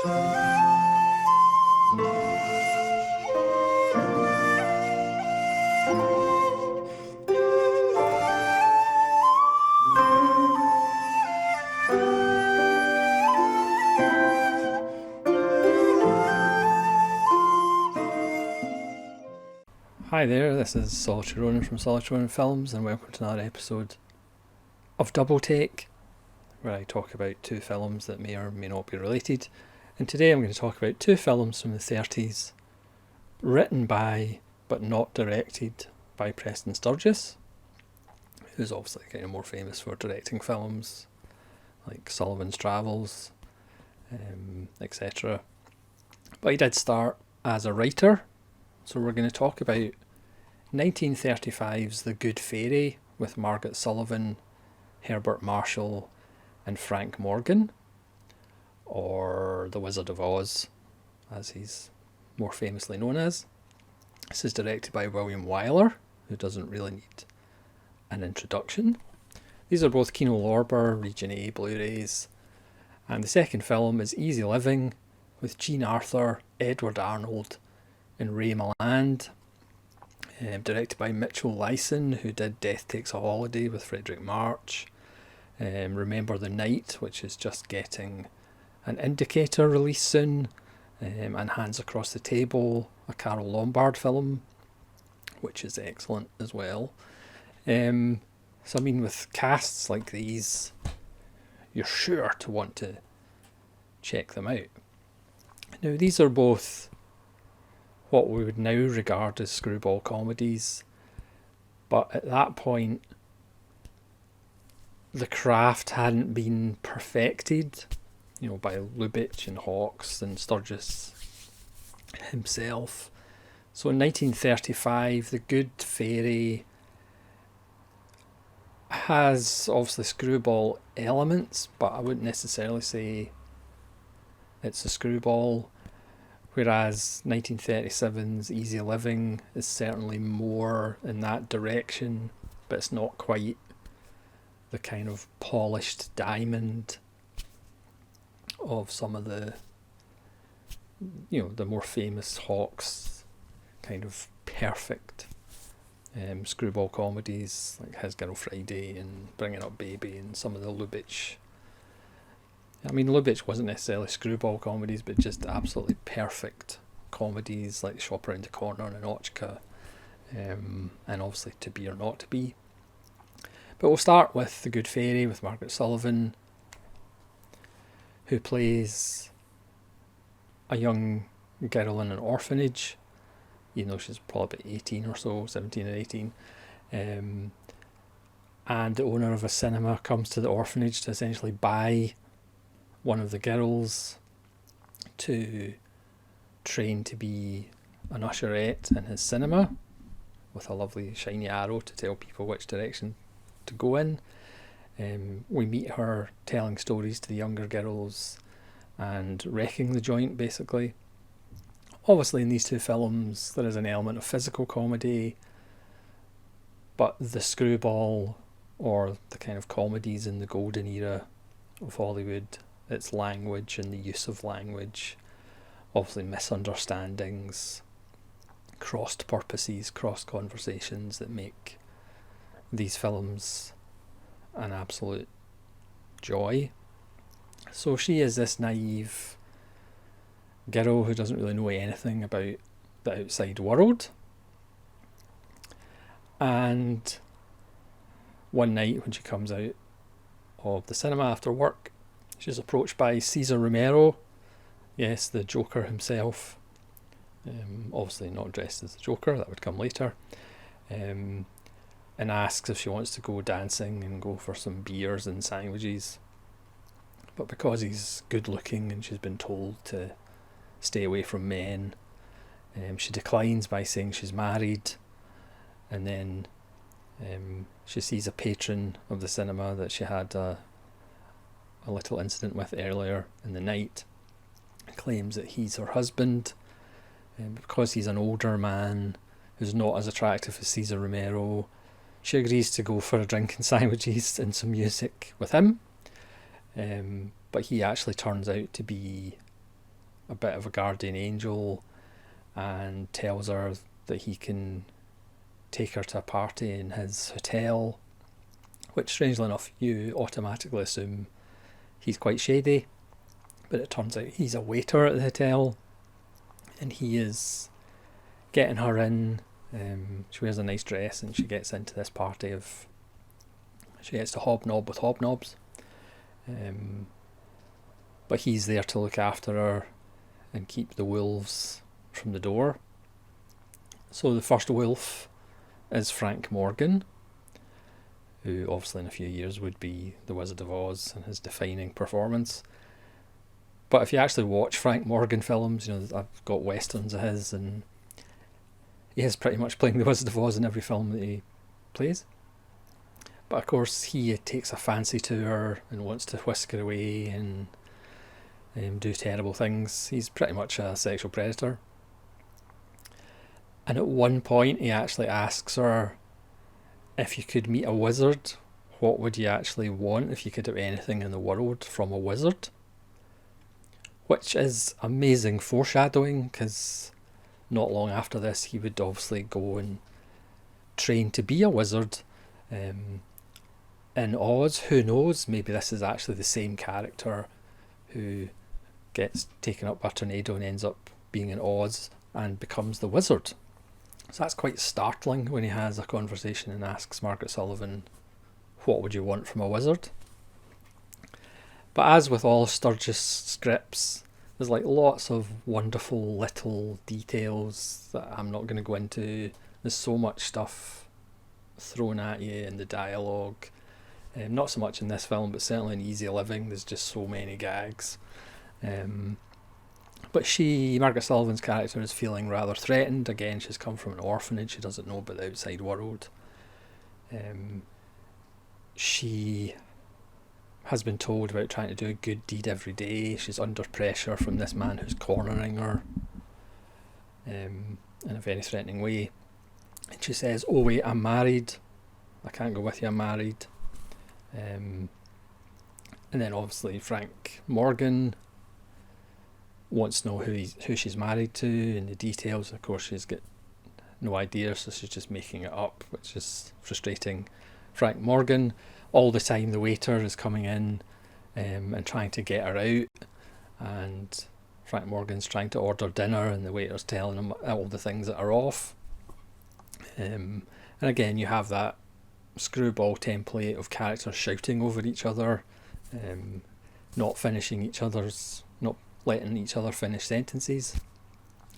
Hi there, this is Solitary Ronin from Solitary Ronin Films, and welcome to another episode of Double Take, where I talk about two films that may or may not be related. And today I'm going to talk about two films from the 30s, written by, but not directed by Preston Sturges, who's obviously kind of more famous for directing films like Sullivan's Travels, etc. But he did start as a writer, so we're going to talk about 1935's The Good Fairy with Margaret Sullavan, Herbert Marshall and Frank Morgan, or The Wizard of Oz as he's more famously known as. This is directed by William Wyler, who doesn't really need an introduction. These are both Kino Lorber Region A Blu-rays, and the second film is Easy Living with Jean Arthur, Edward Arnold and Ray Milland, directed by Mitchell Lyson, who did Death Takes a Holiday with Frederick March, Remember the Night, which is just getting an indicator release soon, and Hands Across the Table, a Carol Lombard film, which is excellent as well. So I mean, with casts like these, you're sure to want to check them out. Now, these are both what we would now regard as screwball comedies, but at that point the craft hadn't been perfected, by Lubitsch and Hawks and Sturges himself. So in 1935, The Good Fairy has obviously screwball elements, but I wouldn't necessarily say it's a screwball. Whereas 1937's Easy Living is certainly more in that direction, but it's not quite the kind of polished diamond of some of the, the more famous Hawks kind of perfect screwball comedies like His Girl Friday and Bringing Up Baby and some of the Lubitsch. I mean, Lubitsch wasn't necessarily screwball comedies, but just absolutely perfect comedies like Shop Around the Corner and Ochka, and obviously To Be or Not to Be. But we'll start with The Good Fairy with Margaret Sullavan, who plays a young girl in an orphanage, she's probably 18 or so, 17 or 18, and the owner of a cinema comes to the orphanage to essentially buy one of the girls to train to be an usherette in his cinema with a lovely shiny arrow to tell people which direction to go in. We meet her telling stories to the younger girls and wrecking the joint, basically. Obviously in these two films there is an element of physical comedy, but the screwball, or the kind of comedies in the golden era of Hollywood, its language and the use of language, obviously misunderstandings, crossed purposes, cross conversations that make these films an absolute joy. So she is this naive girl who doesn't really know anything about the outside world, and one night when she comes out of the cinema after work, she's approached by Cesar Romero, yes, the Joker himself, obviously not dressed as the Joker, that would come later, and asks if she wants to go dancing and go for some beers and sandwiches. But because he's good looking and she's been told to stay away from men, she declines by saying she's married, and then she sees a patron of the cinema that she had a little incident with earlier in the night, claims that he's her husband, and because he's an older man who's not as attractive as Cesar Romero, she agrees to go for a drink and sandwiches and some music with him, but he actually turns out to be a bit of a guardian angel and tells her that he can take her to a party in his hotel, which strangely enough you automatically assume he's quite shady, but it turns out he's a waiter at the hotel and he is getting her in. She wears a nice dress and she gets into this party of, she gets to hobnob with hobnobs, but he's there to look after her and keep the wolves from the door. So the first wolf is Frank Morgan, who obviously in a few years would be the Wizard of Oz and his defining performance. But if you actually watch Frank Morgan films, I've got westerns of his, and he is pretty much playing the Wizard of Oz in every film that he plays. But of course he takes a fancy to her and wants to whisk her away and do terrible things. He's pretty much a sexual predator. And at one point he actually asks her, if you could meet a wizard, what would you actually want if you could have anything in the world from a wizard? Which is amazing foreshadowing, because not long after this he would obviously go and train to be a wizard in Oz. Who knows, maybe this is actually the same character who gets taken up by a tornado and ends up being in Oz and becomes the wizard. So that's quite startling when he has a conversation and asks Margaret Sullavan, what would you want from a wizard? But as with all Sturges scripts, there's like lots of wonderful little details that I'm not going to go into. There's so much stuff thrown at you in the dialogue. Not so much in this film, but certainly in Easy Living, there's just so many gags. But Margaret Sullavan's character is feeling rather threatened. Again, she's come from an orphanage. She doesn't know about the outside world. She has been told about trying to do a good deed every day. She's under pressure from this man who's cornering her in a very threatening way. And she says, oh wait, I'm married. I can't go with you, I'm married. And then obviously Frank Morgan wants to know who she's married to and the details. Of course she's got no idea, so she's just making it up, which is frustrating Frank Morgan. All the time the waiter is coming in and trying to get her out, and Frank Morgan's trying to order dinner and the waiter's telling him all the things that are off. And again you have that screwball template of characters shouting over each other, not letting each other finish sentences,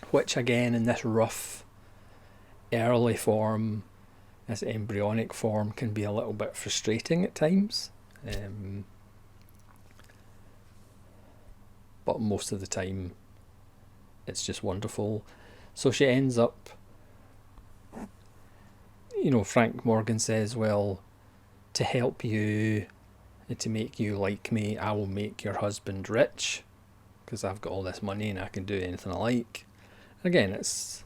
which again in this rough early form, this embryonic form, can be a little bit frustrating at times, but most of the time it's just wonderful. So she ends up, Frank Morgan says, well, to help you, to make you like me, I will make your husband rich, because I've got all this money and I can do anything I like. And again, it's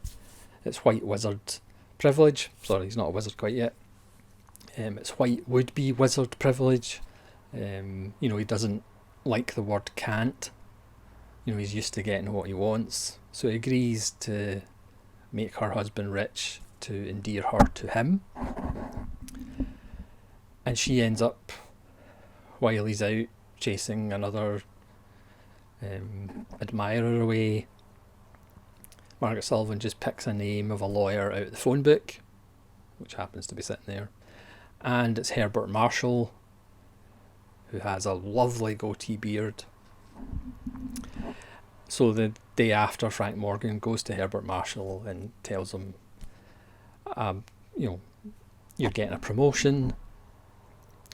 white wizard privilege. Sorry, he's not a wizard quite yet. It's white would-be wizard privilege. He doesn't like the word can't. He's used to getting what he wants. So he agrees to make her husband rich to endear her to him. And she ends up, while he's out chasing another admirer away, Margaret Sullavan just picks a name of a lawyer out of the phone book, which happens to be sitting there, and it's Herbert Marshall, who has a lovely goatee beard. So the day after, Frank Morgan goes to Herbert Marshall and tells him, you're getting a promotion,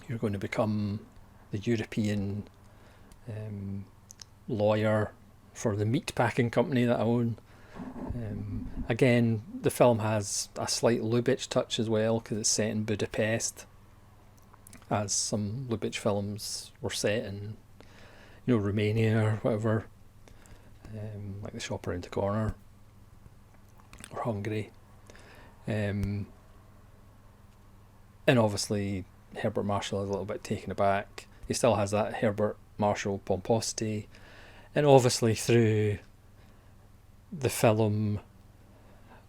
you're going to become the European lawyer for the meat packing company that I own. Again, the film has a slight Lubitsch touch as well, because it's set in Budapest, as some Lubitsch films were set in, Romania or whatever, like The Shop Around the Corner, or Hungary. And obviously Herbert Marshall is a little bit taken aback. He still has that Herbert Marshall pomposity, and obviously through the film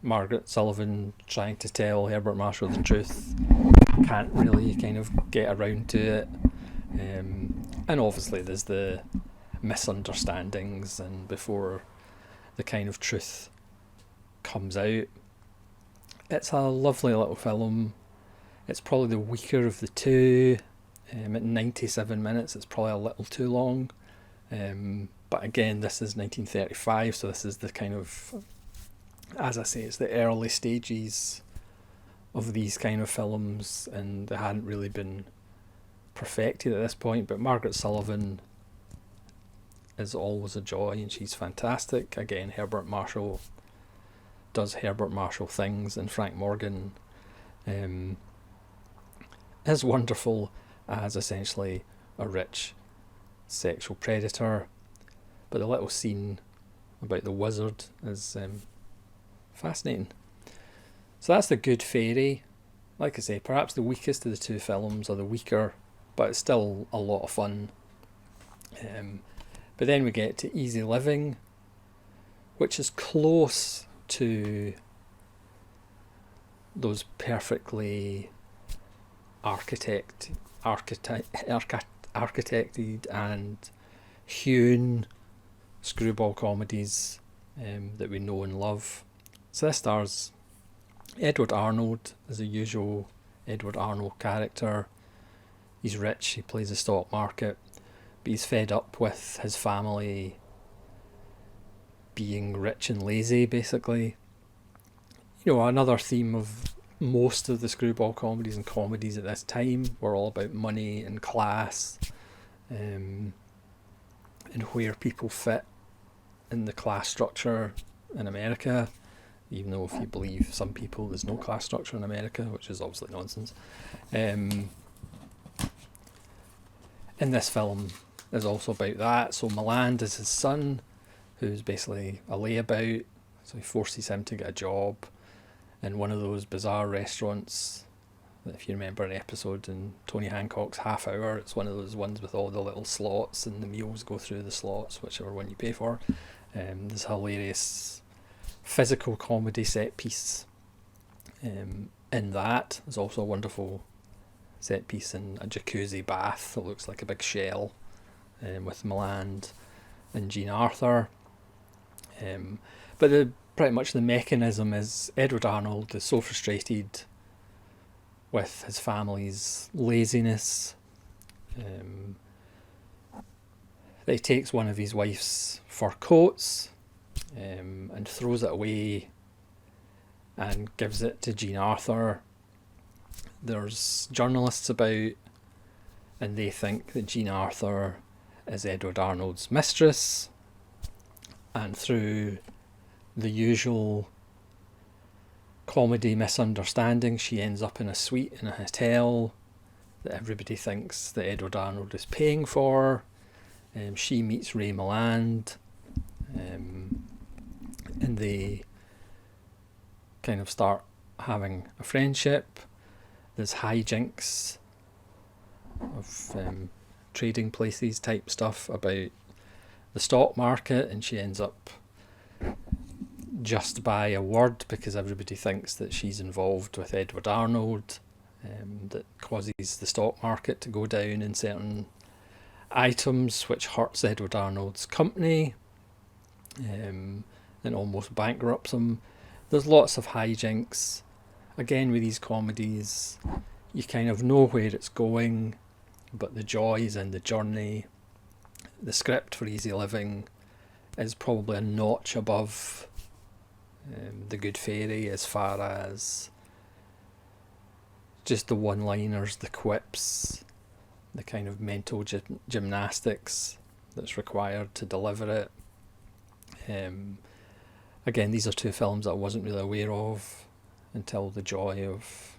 Margaret Sullavan trying to tell Herbert Marshall the truth can't really kind of get around to it. And obviously there's the misunderstandings, and before the kind of truth comes out. It's a lovely little film. It's probably the weaker of the two. At 97 minutes, it's probably a little too long. But again, this is 1935, so this is the kind of, as I say, it's the early stages of these kind of films, and they hadn't really been perfected at this point. But Margaret Sullavan is always a joy, and she's fantastic. Again, Herbert Marshall does Herbert Marshall things, and Frank Morgan is wonderful as essentially a rich sexual predator. But the little scene about the wizard is fascinating. So that's The Good Fairy. Like I say, perhaps the weakest of the two films, or the weaker, but it's still a lot of fun. But then we get to Easy Living, which is close to those perfectly architected and hewn screwball comedies that we know and love. So this stars Edward Arnold as the usual Edward Arnold character. He's rich, he plays the stock market, but he's fed up with his family being rich and lazy, basically. You know, another theme of most of the screwball comedies and comedies at this time were all about money and class, and where people fit in the class structure in America, even though if you believe some people there's no class structure in America, which is obviously nonsense. And this film is also about that. So Milland is his son, who's basically a layabout, so he forces him to get a job in one of those bizarre restaurants. If you remember an episode in Tony Hancock's Half Hour, it's one of those ones with all the little slots and the meals go through the slots, whichever one you pay for. There's a hilarious physical comedy set piece in that. There's also a wonderful set piece in a jacuzzi bath that looks like a big shell, with Milland and Jean Arthur. But pretty much the mechanism is Edward Arnold is so frustrated with his family's laziness that he takes one of his wife's fur coats and throws it away and gives it to Jean Arthur. There's journalists about, and they think that Jean Arthur is Edward Arnold's mistress, and through the usual comedy misunderstanding, she ends up in a suite in a hotel that everybody thinks that Edward Arnold is paying for. She meets Ray Milland, and they kind of start having a friendship. There's hijinks of trading places type stuff about the stock market, and she ends up just by a word, because everybody thinks that she's involved with Edward Arnold, that causes the stock market to go down in certain items, which hurts Edward Arnold's company, and almost bankrupts him. There's lots of hijinks. Again, with these comedies, you kind of know where it's going, but the joys and the journey. The script for Easy Living is probably a notch above The Good Fairy as far as just the one-liners, the quips, the kind of mental gymnastics that's required to deliver it. Again, these are two films that I wasn't really aware of until the joy of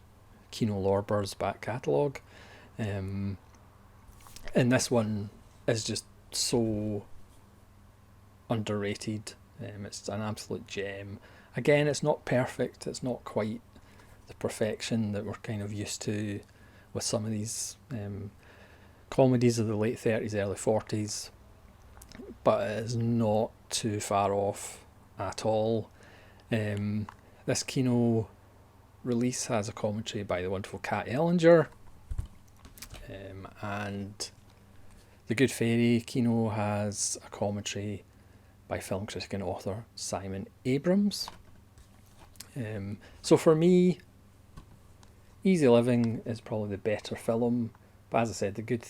Kino Lorber's back catalogue. And this one is just so underrated. It's an absolute gem. Again, it's not perfect. It's not quite the perfection that we're kind of used to with some of these comedies of the late 30s, early 40s. But it is not too far off at all. This Kino release has a commentary by the wonderful Kat Ellinger, and The Good Fairy Kino has a commentary by film critic and author Simon Abrams. So for me, Easy Living is probably the better film, but as I said, The Good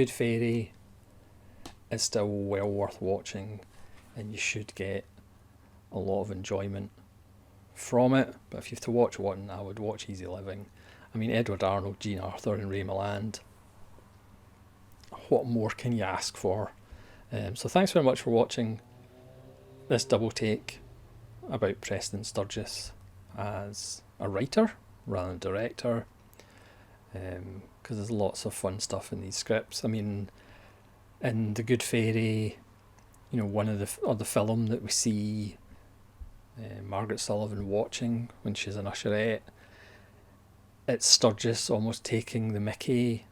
Fairy is still well worth watching, and you should get a lot of enjoyment from it. But if you have to watch one, I would watch Easy Living. I mean, Edward Arnold, Jean Arthur and Ray Milland, what more can you ask for? So thanks very much for watching this double take about Preston Sturges as a writer rather than director, because there's lots of fun stuff in these scripts. I mean, in The Good Fairy, you know, one of the film that we see Margaret Sullavan watching when she's an usherette, it's Sturges almost taking the mickey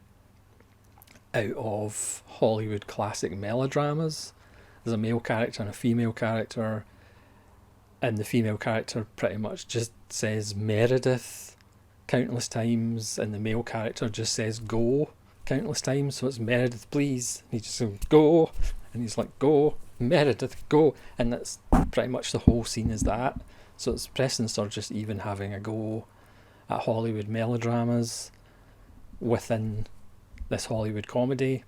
out of Hollywood classic melodramas. There's a male character and a female character, and the female character pretty much just says Meredith countless times, and the male character just says go countless times. So it's Meredith, please. And he just goes go, and he's like, go Meredith, go, and that's pretty much the whole scene is that. So it's Preston Sturges even having a go at Hollywood melodramas within this Hollywood comedy.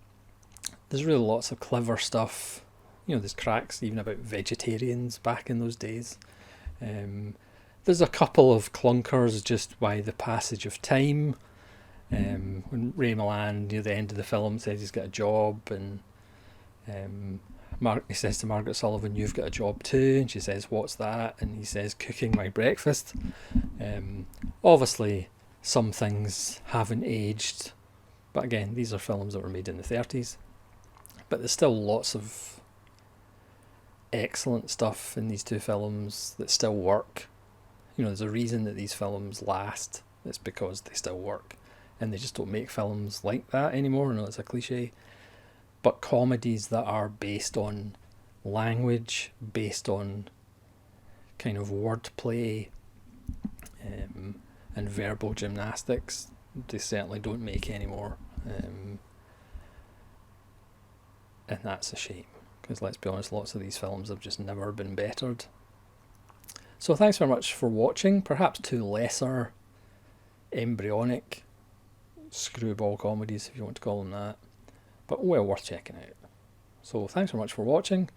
There's really lots of clever stuff. You know, there's cracks even about vegetarians back in those days. There's a couple of clunkers just by the passage of time. When Ray Milland near the end of the film says he's got a job, and he says to Margaret Sullavan, "You've got a job too," and she says, "What's that?" And he says, "Cooking my breakfast." Obviously some things haven't aged, but again, these are films that were made in the 30s, but there's still lots of excellent stuff in these two films that still work. You know, there's a reason that these films last. It's because they still work, and they just don't make films like that anymore. I know it's a cliche, but comedies that are based on language, based on kind of wordplay and verbal gymnastics, they certainly don't make anymore, and that's a shame, because let's be honest, lots of these films have just never been bettered. So thanks very much for watching. Perhaps two lesser embryonic screwball comedies, if you want to call them that, but well worth checking out. So thanks very much for watching,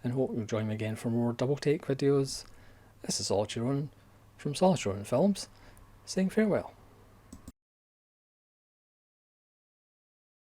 and hope you'll join me again for more double take videos. This is Solitude Ronin from Solitude Ronin Films, saying farewell.